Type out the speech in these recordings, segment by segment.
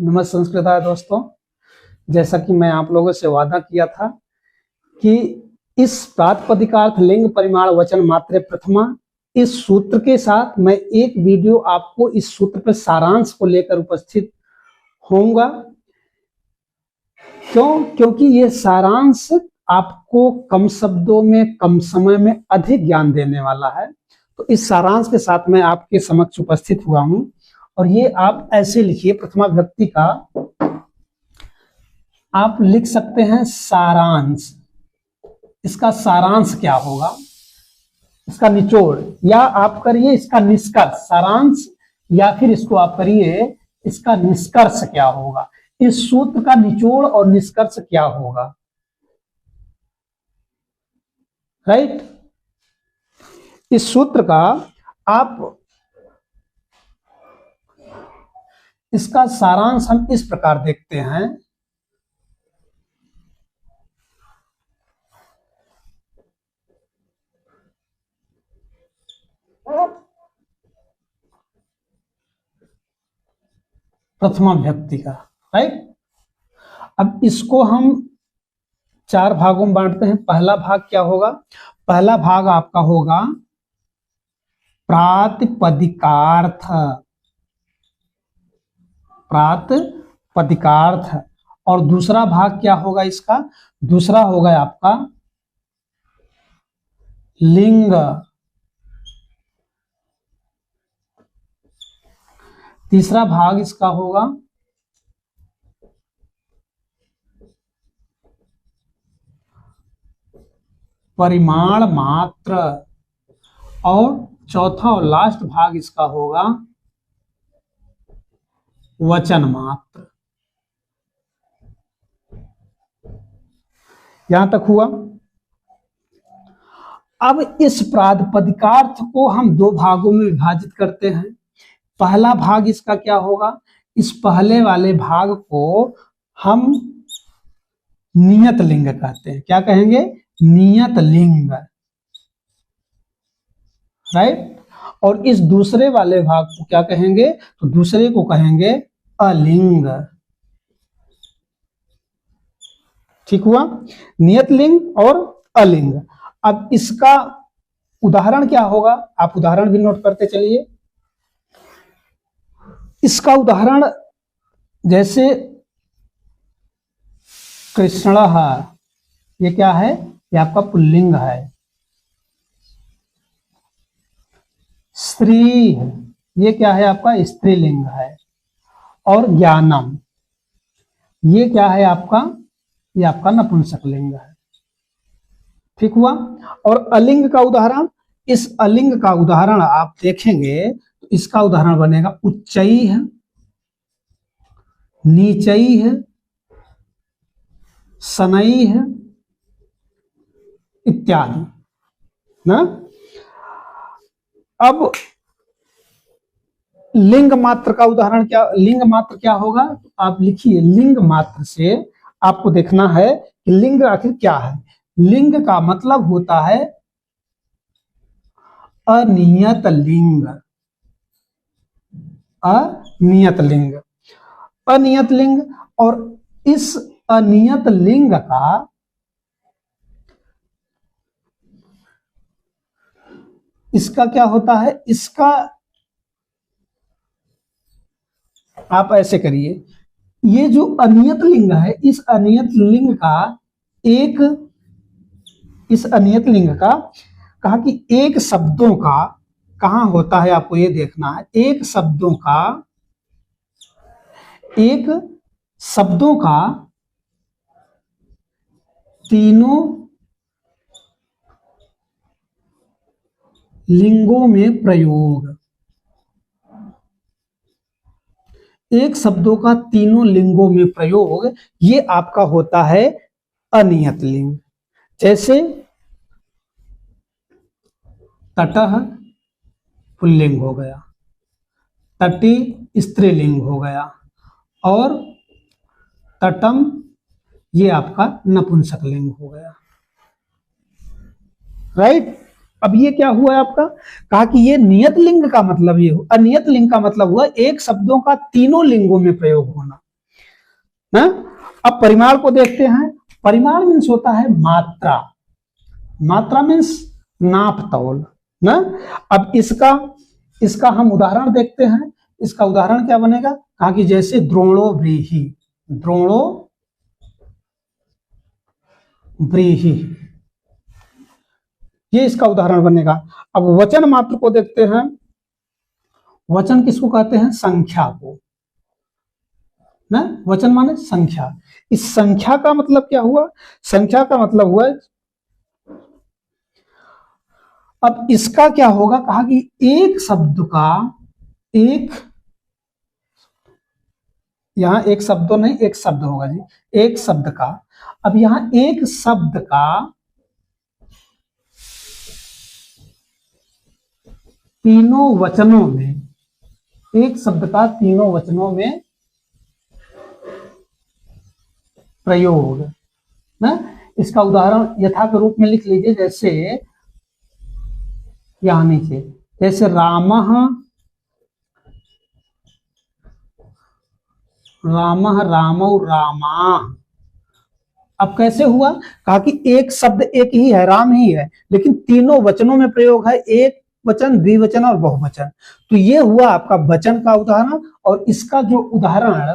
नमस्ते संस्कृताय दोस्तों। जैसा कि मैं आप लोगों से वादा किया था कि इस प्रातिपदिकार्थ लिंग परिमाण वचन मात्रे प्रथमा इस सूत्र के साथ मैं एक वीडियो आपको इस सूत्र पर सारांश को लेकर उपस्थित होऊंगा। क्योंकि ये सारांश आपको कम शब्दों में कम समय में अधिक ज्ञान देने वाला है। तो इस सारांश के साथ मैं आपके समक्ष उपस्थित हुआ हूं और ये आप ऐसे लिखिए। प्रथमा विभक्ति का आप लिख सकते हैं सारांश। इसका सारांश क्या होगा, इसका निचोड़, या आप करिए इसका निष्कर्ष। सारांश या फिर इसको आप करिए इसका निष्कर्ष क्या होगा, इस सूत्र का निचोड़ और निष्कर्ष क्या होगा। राइट, इस सूत्र का आप इसका सारांश हम इस प्रकार देखते हैं। प्रथमा विभक्ति का, राइट। अब इसको हम 4 भागों में बांटते हैं। पहला भाग क्या होगा, पहला भाग आपका होगा प्रातिपदिकार्थ। प्रातिपदिकार्थ। और दूसरा भाग क्या होगा इसका, दूसरा होगा आपका लिंग। तीसरा भाग इसका होगा परिमाण मात्र। और चौथा और लास्ट भाग इसका होगा वचन मात्र। यहां तक हुआ। अब इस प्रातिपदिकार्थ को हम 2 भागों में विभाजित करते हैं। पहला भाग इसका क्या होगा, इस पहले वाले भाग को हम नियत लिंग कहते हैं। क्या कहेंगे, नियत लिंग, राइट। और इस दूसरे वाले भाग को क्या कहेंगे, तो दूसरे को कहेंगे अलिंग। ठीक हुआ, नियत लिंग और अलिंग। अब इसका उदाहरण क्या होगा, आप उदाहरण भी नोट करते चलिए। इसका उदाहरण जैसे कृष्णः, ये क्या है, ये आपका पुल्लिंग है। स्त्री, ये क्या है आपका स्त्रीलिंग है। और ज्ञानम, ये क्या है आपका, ये आपका नपुंसक लिंग है। ठीक हुआ। और अलिंग का उदाहरण, इस अलिंग का उदाहरण आप देखेंगे तो इसका उदाहरण बनेगा उच्चई है, नीचई है, सनई है इत्यादि ना। अब लिंग मात्र का उदाहरण क्या, लिंग मात्र क्या होगा, आप लिखिए। लिंग मात्र से आपको देखना है कि लिंग आखिर क्या है। लिंग का मतलब होता है अनियत लिंग। अनियत लिंग, अनियत लिंग। और इस अनियत लिंग का इसका क्या होता है, इसका आप ऐसे करिए। ये जो अनियत लिंग है, इस अनियत लिंग का एक, इस अनियत लिंग का कहा कि एक शब्दों का कहां होता है, आपको ये देखना है। एक शब्दों का, एक शब्दों का तीनों लिंगों में प्रयोग। एक शब्दों का तीनों लिंगों में प्रयोग, ये आपका होता है अनियत लिंग। जैसे तटः पुल्लिंग हो गया, तटी स्त्रीलिंग हो गया, और तटम ये आपका नपुंसक लिंग हो गया। राइट। अब ये क्या हुआ है आपका, कहा कि ये नियत लिंग का मतलब ये हो, अनियत लिंग का मतलब हुआ एक शब्दों का तीनों लिंगों में प्रयोग होना। ना। अब परिमाण को देखते हैं। परिमाण मीन्स होता है मात्रा, मात्रा मीन्स नाप तौल ना। अब इसका हम उदाहरण देखते हैं। इसका उदाहरण क्या बनेगा, कहा कि जैसे द्रोणो व्रीहि, द्रोणो व्रीहि, ये इसका उदाहरण बनेगा। अब वचन मात्र को देखते हैं। वचन किसको कहते हैं, संख्या को ना। वचन माने संख्या। इस संख्या का मतलब क्या हुआ, संख्या का मतलब हुआ, अब इसका क्या होगा, कहा कि एक शब्द का, एक, यहां एक शब्द नहीं, एक शब्द होगा जी, एक शब्द का। अब यहां एक शब्द का तीनों वचनों में, एक शब्द का तीनों वचनों में प्रयोग ना। इसका उदाहरण यथा के रूप में लिख लीजिए, जैसे यहां नीचे, जैसे रामः, रामः रामौ रामा। अब कैसे हुआ, कहा कि एक शब्द एक ही है, राम ही है, लेकिन तीनों वचनों में प्रयोग है, एक वचन, द्विवचन और बहुवचन। तो ये हुआ आपका वचन का उदाहरण। और इसका जो उदाहरण,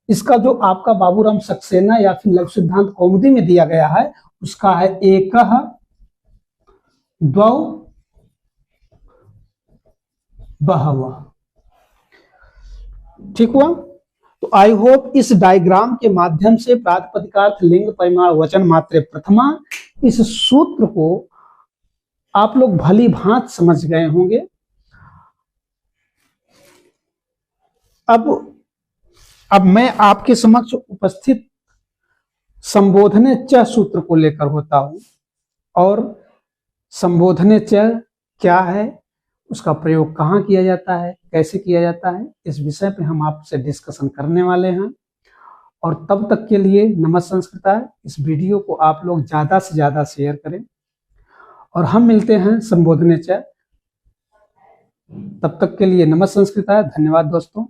इसका जो आपका बाबूराम सक्सेना या फिर लघु सिद्धांत कौमुदी में दिया गया है, उसका है एकः, द्वौ, बहवः। ठीक हुआ। तो आई होप इस डायग्राम के माध्यम से प्रातिपदिकार्थ, लिंग, परिमाण, वचन मात्रे प्रथमा, इस सूत्र को आप लोग भली भांति समझ गए होंगे। अब मैं आपके समक्ष उपस्थित संबोधने च सूत्र को लेकर होता हूं, और संबोधने च क्या है, उसका प्रयोग कहाँ किया जाता है, कैसे किया जाता है, इस विषय पे हम आपसे डिस्कशन करने वाले हैं। और तब तक के लिए नमः संस्कृताय। इस वीडियो को आप लोग ज्यादा से ज्यादा शेयर करें, और हम मिलते हैं संबोधने च। तब तक के लिए नमः संस्कृताय। धन्यवाद दोस्तों।